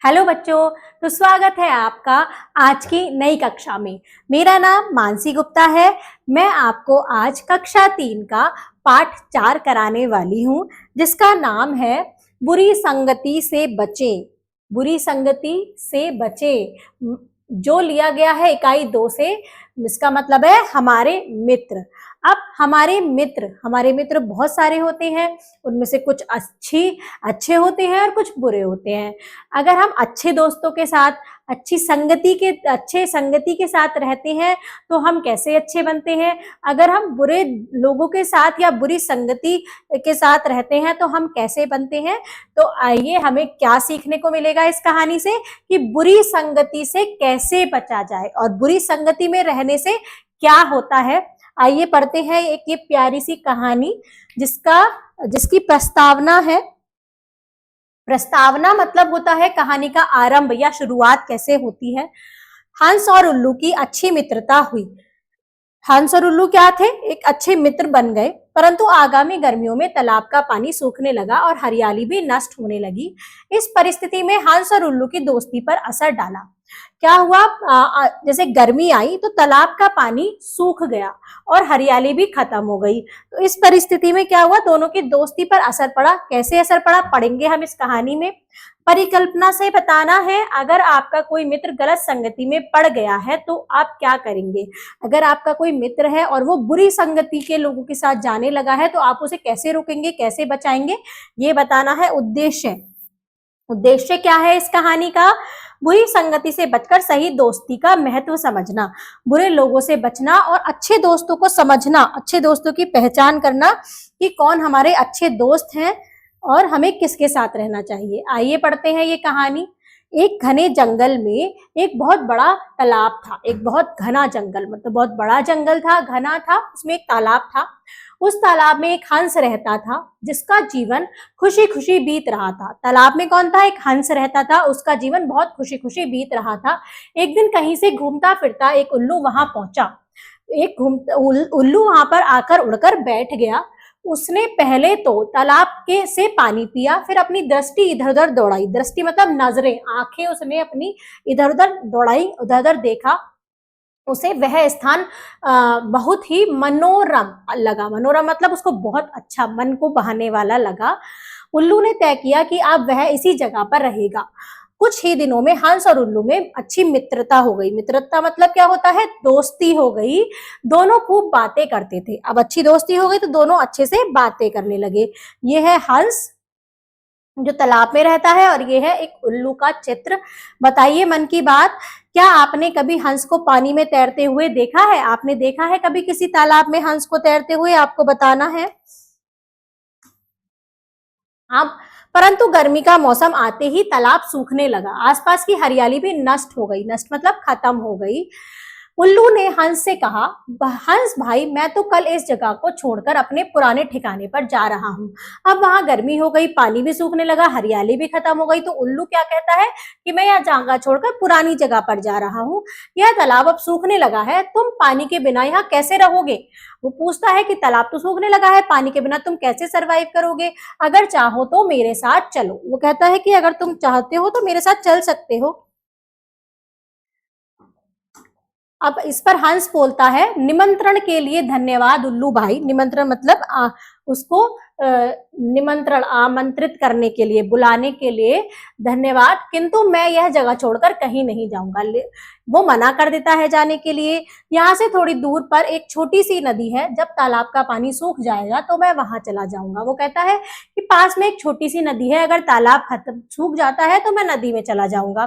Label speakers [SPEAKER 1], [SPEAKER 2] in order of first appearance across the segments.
[SPEAKER 1] Hello बच्चों। तो स्वागत है आपका आज की नई कक्षा में। मेरा नाम मानसी गुप्ता है। मैं आपको आज कक्षा 3 का पाठ 4 कराने वाली हूँ, जिसका नाम है बुरी संगति से बचें। बुरी संगति से बचें जो लिया गया है इकाई 2 से। इसका मतलब है हमारे मित्र। अब हमारे मित्र बहुत सारे होते हैं, उनमें से कुछ अच्छे होते हैं और कुछ बुरे होते हैं। अगर हम अच्छे दोस्तों के साथ अच्छे संगति के साथ रहते हैं तो हम कैसे अच्छे बनते हैं, अगर हम बुरे लोगों के साथ या बुरी संगति के साथ रहते हैं तो हम कैसे बनते हैं। तो आइए हमें क्या सीखने को मिलेगा इस कहानी से कि बुरी संगति से कैसे बचा जाए और बुरी संगति में रहने से क्या होता है। आइए पढ़ते हैं एक ये प्यारी सी कहानी जिसकी प्रस्तावना है। प्रस्तावना मतलब होता है कहानी का आरंभ या शुरुआत कैसे होती है। हंस और उल्लू की अच्छी मित्रता हुई। हंस और उल्लू क्या थे, एक अच्छे मित्र बन गए, परंतु आगामी गर्मियों में तालाब का पानी सूखने लगा और हरियाली भी नष्ट होने लगी। इस परिस्थिति में हंस और उल्लू की दोस्ती पर असर डाला। क्या हुआ, जैसे गर्मी आई तो तालाब का पानी सूख गया और हरियाली भी खत्म हो गई। तो इस परिस्थिति में क्या हुआ, दोनों की दोस्ती पर असर पड़ा। कैसे असर पड़ा पढ़ेंगे हम इस कहानी में। परिकल्पना से बताना है, अगर आपका कोई मित्र गलत संगति में पड़ गया है तो आप क्या करेंगे। अगर आपका कोई मित्र है और वो बुरी संगति के लोगों के साथ जाने लगा है तो आप उसे कैसे रोकेंगे, कैसे बचाएंगे, ये बताना है। उद्देश्य क्या है इस कहानी का, बुरी संगति से बचकर सही दोस्ती का महत्व समझना, बुरे लोगों से बचना और अच्छे दोस्तों को समझना, अच्छे दोस्तों की पहचान करना कि कौन हमारे अच्छे दोस्त हैं और हमें किसके साथ रहना चाहिए। आइए पढ़ते हैं ये कहानी। एक घने जंगल में एक बहुत बड़ा तालाब था। एक बहुत घना जंगल मतलब बहुत बड़ा जंगल था, घना था, उसमें एक तालाब था। उस तालाब में एक हंस रहता था जिसका जीवन खुशी खुशी बीत रहा था। तालाब में कौन था, एक हंस रहता था, उसका जीवन बहुत खुशी खुशी बीत रहा था। एक दिन कहीं से घूमता फिरता एक उल्लू वहां पहुंचा। उल्लू वहां पर आकर उड़कर बैठ गया। उसने पहले तो तालाब के से पानी पिया, फिर अपनी दृष्टि इधर उधर दौड़ाई। दृष्टि मतलब नजरें, आंखें उसने अपनी इधर उधर दौड़ाई, उधर उधर देखा। उसे वह स्थान बहुत ही मनोरम लगा। मनोरम मतलब उसको बहुत अच्छा, मन को बहाने वाला लगा। उल्लू ने तय किया कि अब वह इसी जगह पर रहेगा। कुछ ही दिनों में हंस और उल्लू में अच्छी मित्रता हो गई। मित्रता मतलब क्या होता है, दोस्ती हो गई। दोनों खूब बातें करते थे। अब अच्छी दोस्ती हो गई तो दोनों अच्छे से बातें करने लगे। ये है हंस जो तालाब में रहता है और ये है एक उल्लू का चित्र। बताइए मन की बात, क्या आपने कभी हंस को पानी में तैरते हुए देखा है? आपने देखा है कभी किसी तालाब में हंस को तैरते हुए? आपको बताना है। अब परंतु गर्मी का मौसम आते ही तालाब सूखने लगा। आसपास की हरियाली भी नष्ट हो गई। नष्ट मतलब खत्म हो गई। उल्लू ने हंस से कहा, हंस भाई, मैं तो कल इस जगह को छोड़कर अपने पुराने ठिकाने पर जा रहा हूँ। अब वहां गर्मी हो गई, पानी भी सूखने लगा, हरियाली भी खत्म हो गई। तो उल्लू क्या कहता है कि मैं यह जगह छोड़कर पुरानी जगह पर जा रहा हूँ। यह तालाब अब सूखने लगा है, तुम पानी के बिना यहाँ कैसे रहोगे। वो पूछता है कि तालाब तो सूखने लगा है, पानी के बिना तुम कैसे सरवाइव करोगे। अगर चाहो तो मेरे साथ चलो। वो कहता है कि अगर तुम चाहते हो तो मेरे साथ चल सकते हो। अब इस पर हंस बोलता है, निमंत्रण के लिए धन्यवाद उल्लू भाई। निमंत्रण मतलब उसको निमंत्रण, आमंत्रित करने के लिए, बुलाने के लिए धन्यवाद, किंतु मैं यह जगह छोड़कर कहीं नहीं जाऊंगा। वो मना कर देता है जाने के लिए। यहाँ से थोड़ी दूर पर एक छोटी सी नदी है, जब तालाब का पानी सूख जाएगा तो मैं वहां चला जाऊंगा। वो कहता है कि पास में एक छोटी सी नदी है, अगर तालाब खत्म सूख जाता है तो मैं नदी में चला जाऊंगा।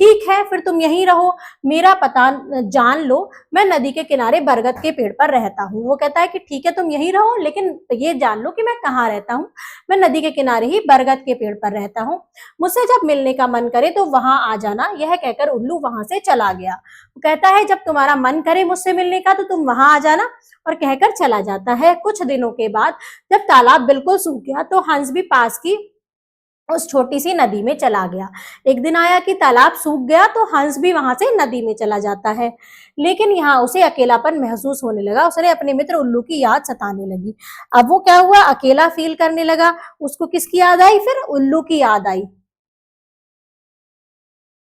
[SPEAKER 1] ठीक है, फिर तुम यहीं रहो, मेरा पता जान लो, मैं नदी के किनारे बरगद के पेड़ पर रहता हूँ। वो कहता है कि ठीक है तुम यहीं रहो, लेकिन ये जान लो कि मैं कहाँ रहता हूँ। मैं नदी के किनारे ही बरगद के पेड़ पर रहता हूँ। मुझसे जब मिलने का मन करे तो वहां आ जाना। यह कहकर उल्लू वहां से चला गया। वो कहता है जब तुम्हारा मन करे मुझसे मिलने का तो तुम वहां आ जाना, और कहकर चला जाता है। कुछ दिनों के बाद जब तालाब बिल्कुल सूख गया तो हंस भी पास की उस छोटी सी नदी में चला गया। एक दिन आया कि तालाब सूख गया तो हंस भी वहां से नदी में चला जाता है, लेकिन यहाँ उसे अकेलापन महसूस होने लगा। उसने अपने मित्र उल्लू की याद सताने लगी। अब वो क्या हुआ, अकेला फील करने लगा। उसको किसकी याद आई, फिर उल्लू की याद आई।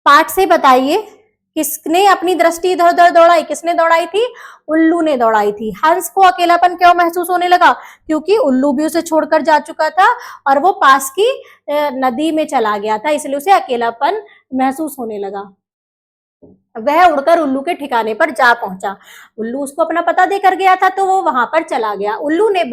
[SPEAKER 1] पाठ से बताइए किसने अपनी दृष्टि इधर उधर दौड़ाई, किसने दौड़ाई थी, उल्लू ने दौड़ाई थी। हंस को अकेलापन क्यों महसूस होने लगा, क्योंकि उल्लू भी उसे छोड़कर जा चुका था और वो पास की नदी में चला गया था, इसलिए उसे अकेलापन महसूस होने लगा। वह उड़कर उल्लू के ठिकाने पर जा पहुंचा। उल्लू उसको अपना पता देकर गया था तो वो वहां पर चला गया। उल्लू ने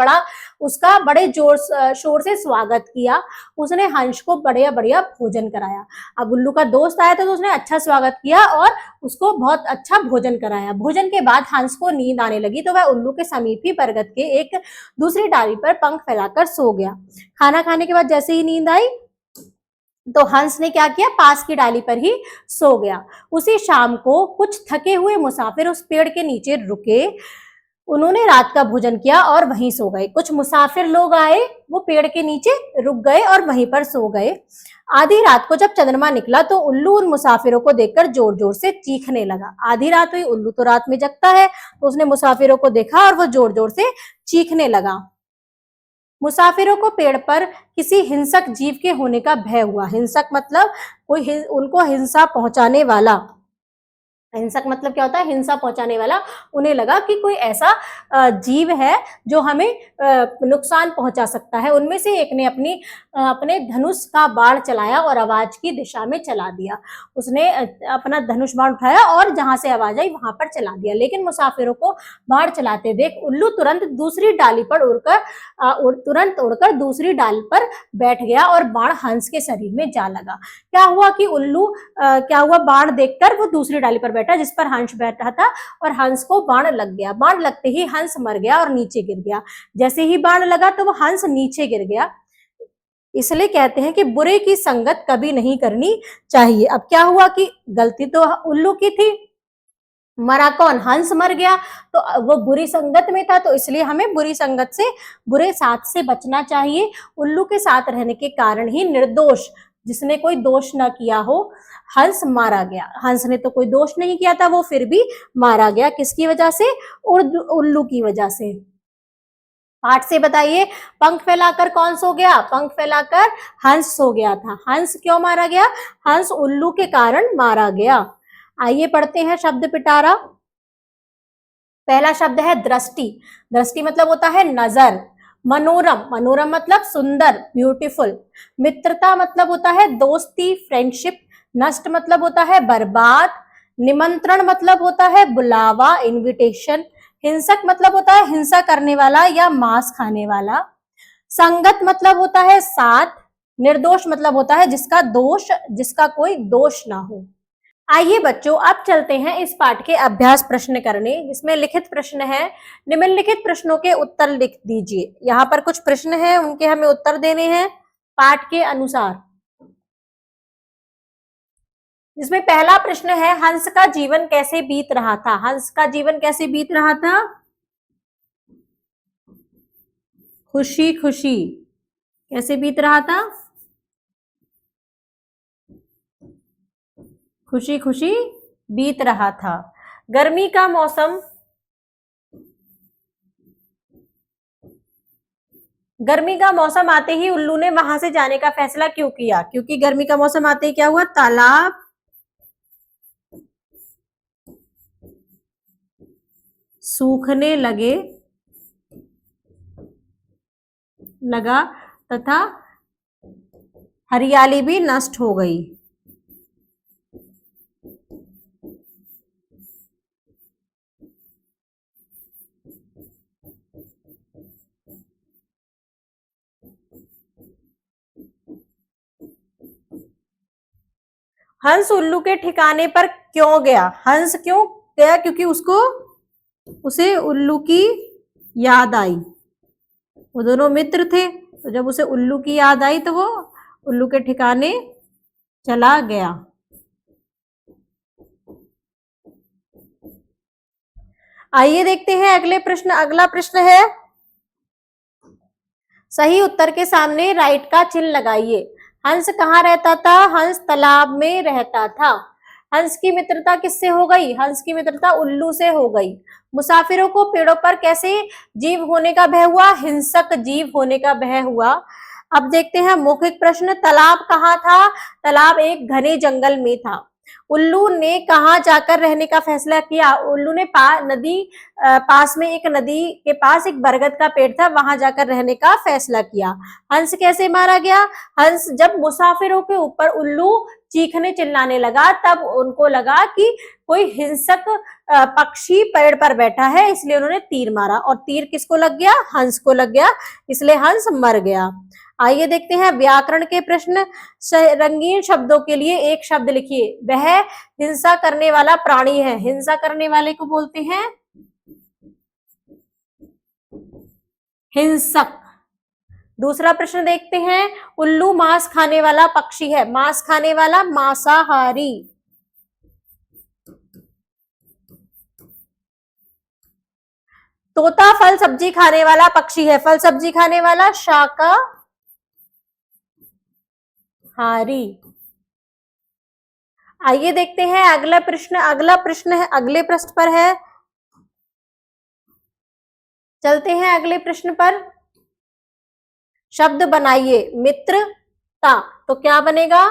[SPEAKER 1] उसका बड़े जोर शोर से स्वागत किया। उसने हंस को बढ़िया बढ़िया भोजन कराया। अब उल्लू का दोस्त आया था तो उसने अच्छा स्वागत किया और उसको बहुत अच्छा भोजन कराया। भोजन के बाद हंस को नींद आने लगी तो वह उल्लू के समीप ही बरगद के एक दूसरी डाली पर पंख फैलाकर सो गया। खाना खाने के बाद जैसे ही नींद आई तो हंस ने क्या किया, पास की डाली पर ही सो गया। उसी शाम को कुछ थके हुए मुसाफिर उस पेड़ के नीचे रुके। उन्होंने रात का भोजन किया और वहीं सो गए। कुछ मुसाफिर लोग आए, वो पेड़ के नीचे रुक गए और वहीं पर सो गए। आधी रात को जब चंद्रमा निकला तो उल्लू उन मुसाफिरों को देखकर जोर जोर से चीखने लगा। आधी रात हुई, उल्लू तो रात में जगता है, तो उसने मुसाफिरों को देखा और वो जोर जोर से चीखने लगा। मुसाफिरों को पेड़ पर किसी हिंसक जीव के होने का भय हुआ। हिंसक मतलब कोई उनको हिंसा पहुंचाने वाला। हिंसक मतलब क्या होता है, हिंसा पहुंचाने वाला। उन्हें लगा कि कोई ऐसा जीव है जो हमें नुकसान पहुंचा सकता है। उनमें से एक ने अपने धनुष का बाण चलाया और आवाज की दिशा में चला दिया। उसने अपना धनुष बाण उठाया और जहां से आवाज आई वहां पर चला दिया। लेकिन मुसाफिरों को बाण चलाते देख उल्लू तुरंत उड़कर दूसरी डाल पर बैठ गया और बाण हंस के शरीर में जा लगा। क्या हुआ कि बाण देखकर वो दूसरी डाली पर बैठा जिस पर हंस बैठा था और हंस को बाण लग गया। बाण लगते ही हंस मर गया और नीचे गिर गया। जैसे ही बाण लगा तो वो हंस नीचे गिर गया। इसलिए कहते हैं कि बुरे की संगत कभी नहीं करनी चाहिए। अब क्या हुआ कि गलती तो उल्लू की थी, मरा कौन, हंस मर गया, तो वो बुरी संगत में था, तो इसलिए हमें बुरी संगत से, बुरे साथ से बचना चाहिए। उल्लू के साथ रहने के कारण ही निर्दोष, जिसने कोई दोष ना किया हो, हंस मारा गया। हंस ने तो कोई दोष नहीं किया था, वो फिर भी मारा गया। किसकी वजह से, उल्लू की वजह से। पाठ से बताइए, पंख फैलाकर कौन सो गया, पंख फैलाकर हंस सो गया था। हंस क्यों मारा गया, हंस उल्लू के कारण मारा गया। आइए पढ़ते हैं शब्द पिटारा। पहला शब्द है दृष्टि। दृष्टि मतलब होता है नजर। मनोरम, मनोरम मतलब सुंदर, ब्यूटीफुल। मित्रता मतलब होता है दोस्ती, फ्रेंडशिप। नष्ट मतलब होता है बर्बाद। निमंत्रण मतलब होता है बुलावा, इनविटेशन। हिंसक मतलब होता है हिंसा करने वाला या मांस खाने वाला। संगत मतलब होता है साथ। निर्दोष मतलब होता है जिसका कोई दोष ना हो। आइए बच्चों, अब चलते हैं इस पाठ के अभ्यास प्रश्न करने। इसमें लिखित प्रश्न है, निम्नलिखित प्रश्नों के उत्तर लिख दीजिए। यहाँ पर कुछ प्रश्न हैं, उनके हमें उत्तर देने हैं पाठ के अनुसार। इसमें पहला प्रश्न है, हंस का जीवन कैसे बीत रहा था। हंस का जीवन कैसे बीत रहा था, खुशी खुशी। कैसे बीत रहा था, खुशी खुशी बीत रहा था। गर्मी का मौसम, गर्मी का मौसम आते ही उल्लू ने वहां से जाने का फैसला क्यों किया, क्योंकि गर्मी का मौसम आते ही क्या हुआ, तालाब सूखने लगा तथा हरियाली भी नष्ट हो गई। हंस उल्लू के ठिकाने पर क्यों गया, हंस क्यों गया, क्योंकि उसे उल्लू की याद आई। वो दोनों मित्र थे, तो जब उसे उल्लू की याद आई तो वो उल्लू के ठिकाने चला गया। आइए देखते हैं अगले प्रश्न। अगला प्रश्न है, सही उत्तर के सामने राइट का चिन्ह लगाइए। हंस कहाँ रहता था, हंस तालाब में रहता था। हंस की मित्रता किससे हो गई, हंस की मित्रता उल्लू से हो गई। मुसाफिरों को पेड़ों पर कैसे जीव होने का भय हुआ, हिंसक जीव होने का भय हुआ। अब देखते हैं मौखिक प्रश्न, तालाब कहाँ था, तालाब एक घने जंगल में था। उल्लू ने कहाँ जाकर रहने का फैसला किया? उल्लू ने पास में एक नदी के पास एक बरगद का पेड़ था, वहां जाकर रहने का फैसला किया। हंस कैसे मारा गया? हंस जब मुसाफिरों के ऊपर उल्लू चीखने चिल्लाने लगा, तब उनको लगा कि कोई हिंसक पक्षी पेड़ पर बैठा है, इसलिए उन्होंने तीर मारा, और तीर किसको लग गया? हंस को लग गया, इसलिए हंस मर गया। आइए देखते हैं व्याकरण के प्रश्न। रंगीन शब्दों के लिए एक शब्द लिखिए। वह हिंसा करने वाला प्राणी है। हिंसा करने वाले को बोलते हैं हिंसक। दूसरा प्रश्न देखते हैं। उल्लू मांस खाने वाला पक्षी है। मांस खाने वाला मांसाहारी। तोता फल सब्जी खाने वाला पक्षी है। फल सब्जी खाने वाला शाकाहारी। आइए देखते हैं अगला प्रश्न। अगला प्रश्न है, अगले पृष्ठ पर है। चलते हैं अगले प्रश्न पर। शब्द बनाइए। मित्रता, तो क्या बनेगा?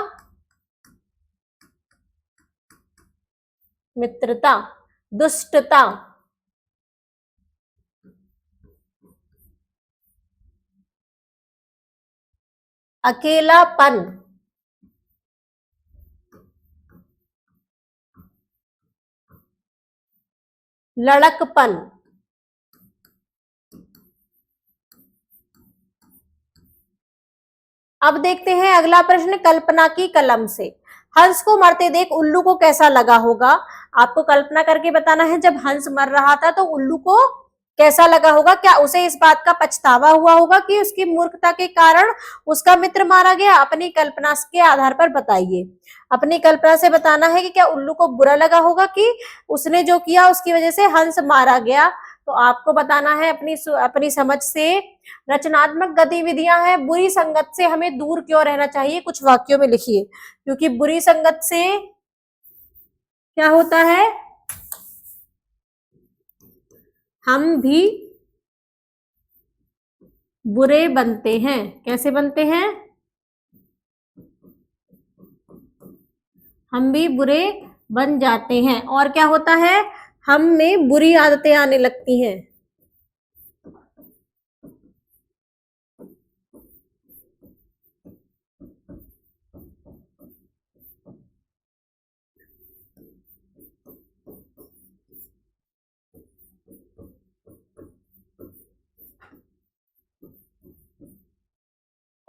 [SPEAKER 1] मित्रता। दुष्टता, अकेलापन, लड़कपन। अब देखते हैं अगला प्रश्न। कल्पना की कलम से। हंस को मरते देख उल्लू को कैसा लगा होगा? आपको कल्पना करके बताना है, जब हंस मर रहा था तो उल्लू को कैसा लगा होगा? क्या उसे इस बात का पछतावा हुआ होगा कि उसकी मूर्खता के कारण उसका मित्र मारा गया? अपनी कल्पना के आधार पर बताइए। अपनी कल्पना से बताना है कि क्या उल्लू को बुरा लगा होगा कि उसने जो किया उसकी वजह से हंस मारा गया। तो आपको बताना है अपनी समझ से। रचनात्मक गतिविधियां हैं। बुरी संगत से हमें दूर क्यों रहना चाहिए? कुछ वाक्यों में लिखिए। क्योंकि बुरी संगत से क्या होता है? हम भी बुरे बनते हैं। कैसे बनते हैं? हम भी बुरे बन जाते हैं। और क्या होता है? हम में बुरी आदतें आने लगती हैं।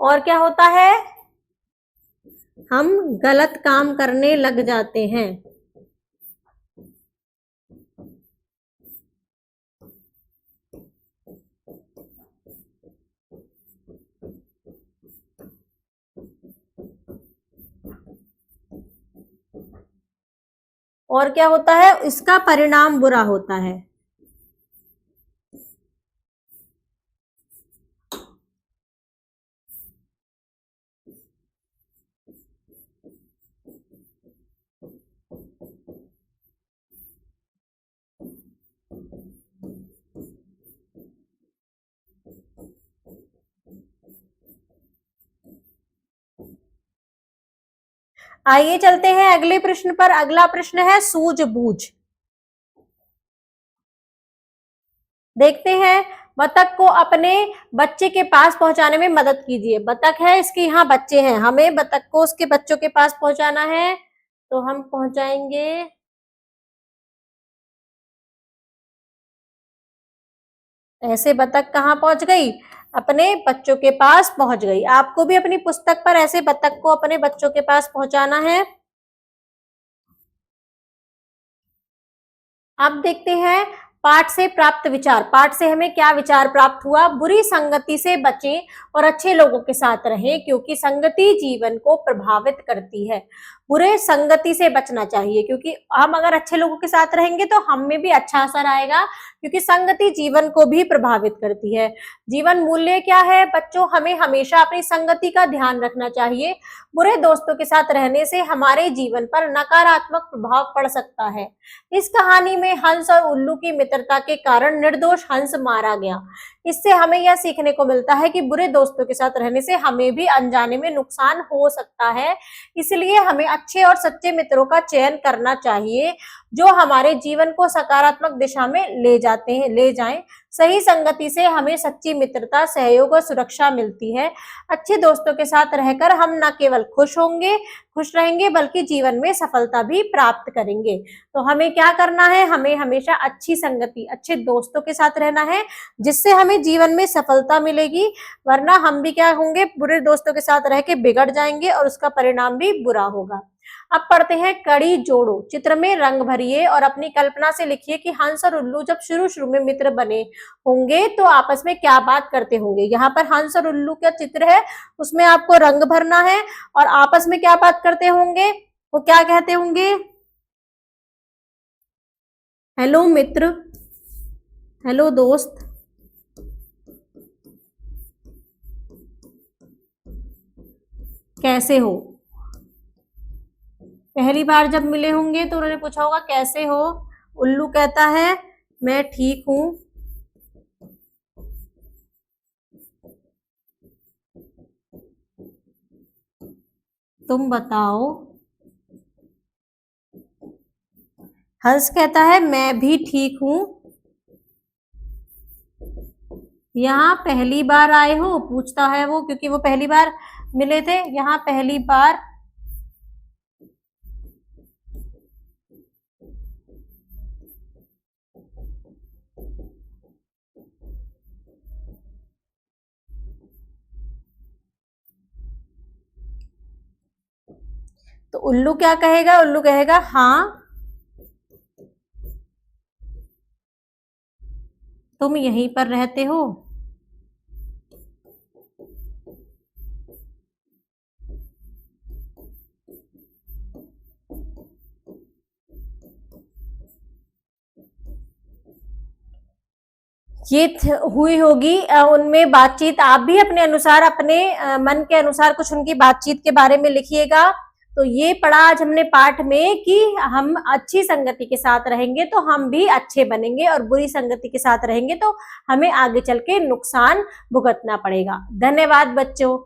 [SPEAKER 1] और क्या होता है? हम गलत काम करने लग जाते हैं। और क्या होता है? इसका परिणाम बुरा होता है। आइए चलते हैं अगले प्रश्न पर। अगला प्रश्न है सूझबूझ। देखते हैं। बतख को अपने बच्चे के पास पहुंचाने में मदद कीजिए। बतख है, इसके यहाँ बच्चे हैं, हमें बतख को उसके बच्चों के पास पहुंचाना है, तो हम पहुंचाएंगे। ऐसे बतख कहाँ पहुंच गई? अपने बच्चों के पास पहुंच गई। आपको भी अपनी पुस्तक पर ऐसे बतख को अपने बच्चों के पास पहुंचाना है। अब देखते हैं पाठ से प्राप्त विचार। पाठ से हमें क्या विचार प्राप्त हुआ? बुरी संगति से बचें और अच्छे लोगों के साथ रहें, क्योंकि संगति जीवन को प्रभावित करती है। बुरे संगति से बचना चाहिए, क्योंकि हम अगर अच्छे लोगों के साथ रहेंगे तो हम में भी अच्छा असर आएगा, क्योंकि संगति जीवन को भी प्रभावित करती है। जीवन मूल्य क्या है बच्चों? हमें हमेशा अपनी संगति का ध्यान रखना चाहिए। बुरे दोस्तों के साथ रहने से हमारे जीवन पर नकारात्मक प्रभाव पड़ सकता है। इस कहानी में हंस और उल्लू की मित्रता के कारण निर्दोष हंस मारा गया। इससे हमें यह सीखने को मिलता है कि बुरे दोस्तों के साथ रहने से हमें भी अनजाने में नुकसान हो सकता है। इसलिए हमें अच्छे और सच्चे मित्रों का चयन करना चाहिए जो हमारे जीवन को सकारात्मक दिशा में ले जाएं। सही संगति से हमें सच्ची मित्रता, सहयोग और सुरक्षा मिलती है। अच्छे दोस्तों के साथ रहकर हम न केवल खुश रहेंगे बल्कि जीवन में सफलता भी प्राप्त करेंगे। तो हमें क्या करना है, हमें हमेशा अच्छी संगति, अच्छे दोस्तों के साथ रहना है जिससे हमें जीवन में सफलता मिलेगी, वरना हम भी क्या होंगे, बुरे दोस्तों के साथ रह के बिगड़ जाएंगे और उसका परिणाम भी बुरा होगा। अब पढ़ते हैं कड़ी जोड़ो। चित्र में रंग भरिए और अपनी कल्पना से लिखिए कि हंस और उल्लू जब शुरू में मित्र बने होंगे तो आपस में क्या बात करते होंगे। यहाँ पर हंस और उल्लू का चित्र है, उसमें आपको रंग भरना है और आपस में क्या बात करते होंगे, वो क्या कहते होंगे। हेलो मित्र, हेलो दोस्त, कैसे हो। पहली बार जब मिले होंगे तो उन्होंने पूछा होगा कैसे हो। उल्लू कहता है मैं ठीक हूं। तुम बताओ। हंस कहता है मैं भी ठीक हूं। यहाँ पहली बार आए हो पूछता है वो, क्योंकि वो पहली बार मिले थे। यहाँ पहली बार तो उल्लू क्या कहेगा, उल्लू कहेगा हाँ। तुम यहीं पर रहते हो। ये हुई होगी उनमें बातचीत। आप भी अपने अनुसार, अपने मन के अनुसार कुछ उनकी बातचीत के बारे में लिखिएगा। तो ये पढ़ा आज हमने पाठ में कि हम अच्छी संगति के साथ रहेंगे तो हम भी अच्छे बनेंगे और बुरी संगति के साथ रहेंगे तो हमें आगे चल के नुकसान भुगतना पड़ेगा। धन्यवाद बच्चों।